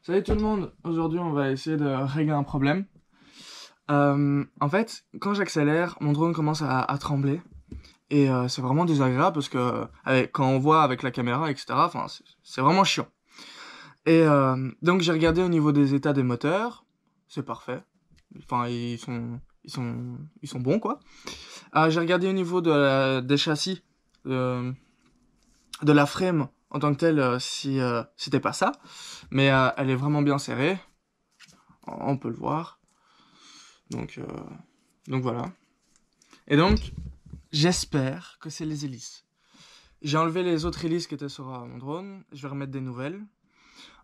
Salut tout le monde, aujourd'hui on va essayer de régler un problème. En fait, quand j'accélère, mon drone commence à trembler. Et c'est vraiment désagréable parce que quand on voit avec la caméra, etc., c'est vraiment chiant. Et donc j'ai regardé au niveau des états des moteurs, c'est parfait. Enfin, ils sont bons quoi. J'ai regardé au niveau des châssis, de la frame en tant que telle, si c'était pas ça. Mais elle est vraiment bien serrée, on peut le voir. Donc voilà. Et donc, j'espère que c'est les hélices. J'ai enlevé les autres hélices qui étaient sur mon drone, je vais remettre des nouvelles.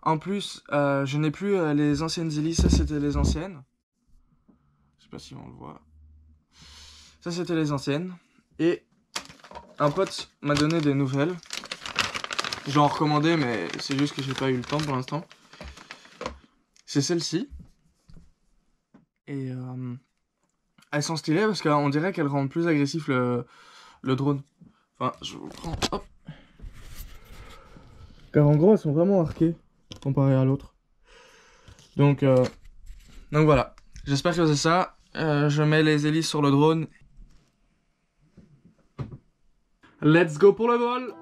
En plus, je n'ai plus les anciennes hélices, ça c'était les anciennes. Je sais pas si on le voit. Ça c'était les anciennes. Et un pote m'a donné des nouvelles. J'en recommandais, mais c'est juste que j'ai pas eu le temps pour l'instant. C'est celle-ci. Et elles sont stylées parce qu'on dirait qu'elles rendent plus agressif le drone. Enfin, je vous prends, hop. Car en gros, elles sont vraiment arquées comparé à l'autre. Donc voilà. J'espère que c'est ça. Je mets les hélices sur le drone. Let's go pour le vol!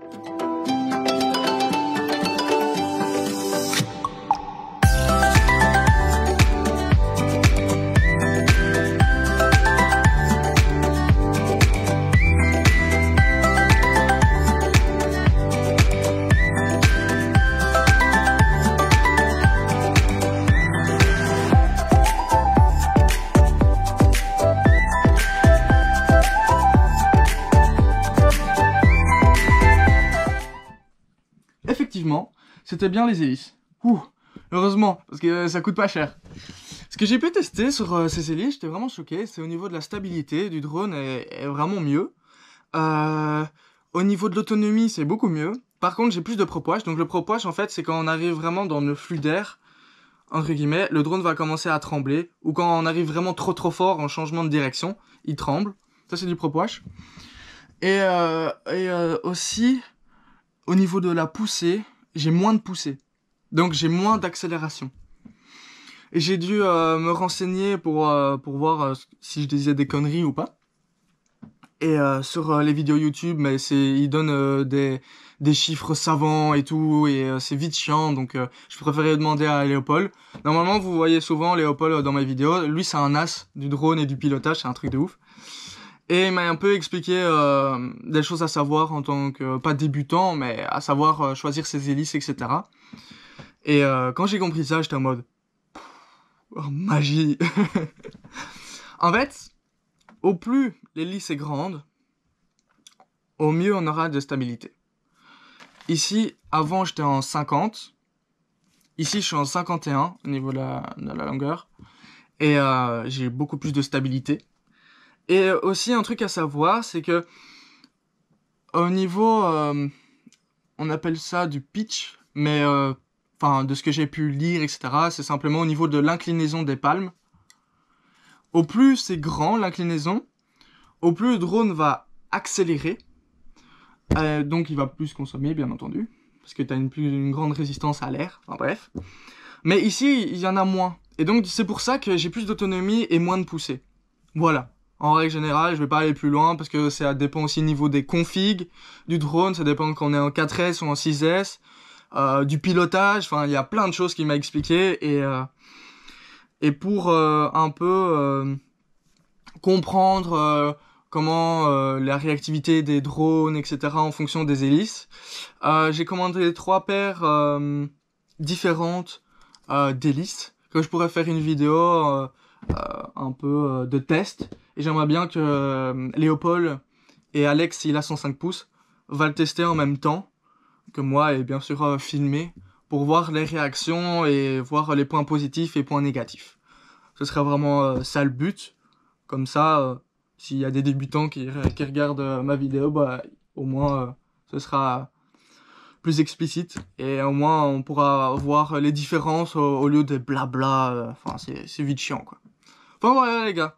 Effectivement, c'était bien les hélices. Ouh, heureusement, parce que ça coûte pas cher. Ce que j'ai pu tester sur ces hélices, j'étais vraiment choqué, c'est au niveau de la stabilité du drone est vraiment mieux. Au niveau de l'autonomie, c'est beaucoup mieux. Par contre, j'ai plus de propwash. Donc le propwash, en fait, c'est quand on arrive vraiment dans le flux d'air, entre guillemets, le drone va commencer à trembler. Ou quand on arrive vraiment trop fort en changement de direction, il tremble. Ça, c'est du propwash. Et aussi, au niveau de la poussée, j'ai moins de poussée. Donc j'ai moins d'accélération. Et j'ai dû me renseigner pour voir si je disais des conneries ou pas. Et sur les vidéos YouTube, mais ils donnent des chiffres savants et tout, et c'est vite chiant, donc je préférais demander à Léopold. Normalement, vous voyez souvent Léopold dans mes vidéos. Lui, c'est un as du drone et du pilotage, c'est un truc de ouf. Et il m'a un peu expliqué des choses à savoir en tant que, pas débutant, mais à savoir choisir ses hélices, etc. Et quand j'ai compris ça, j'étais en mode... Oh, magie. En fait, au plus l'hélice est grande, au mieux on aura de stabilité. Ici, avant j'étais en 50. Ici, je suis en 51 au niveau de la longueur. Et j'ai beaucoup plus de stabilité. Et aussi, un truc à savoir, c'est que au niveau, on appelle ça du pitch, mais de ce que j'ai pu lire, etc., c'est simplement au niveau de l'inclinaison des palmes. Au plus c'est grand l'inclinaison, au plus le drone va accélérer. Donc il va plus consommer, bien entendu, parce que tu as une grande résistance à l'air, enfin bref. Mais ici, il y en a moins. Et donc c'est pour ça que j'ai plus d'autonomie et moins de poussée. Voilà. En règle générale, je vais pas aller plus loin parce que ça dépend aussi au niveau des configs du drone, ça dépend qu'on est en 4S ou en 6S, du pilotage, enfin il y a plein de choses qu'il m'a expliqué et pour un peu comprendre comment la réactivité des drones, etc. en fonction des hélices, j'ai commandé 3 paires différentes d'hélices que je pourrais faire une vidéo un peu de test. Et j'aimerais bien que Léopold et Alex, il a son 5 pouces, va le tester en même temps que moi et bien sûr filmer pour voir les réactions et voir les points positifs et points négatifs. Ce serait vraiment ça le but. Comme ça, s'il y a des débutants qui regardent ma vidéo, bah, au moins ce sera plus explicite et au moins on pourra voir les différences au lieu des blabla. Enfin, c'est vite chiant quoi. Enfin voilà les gars.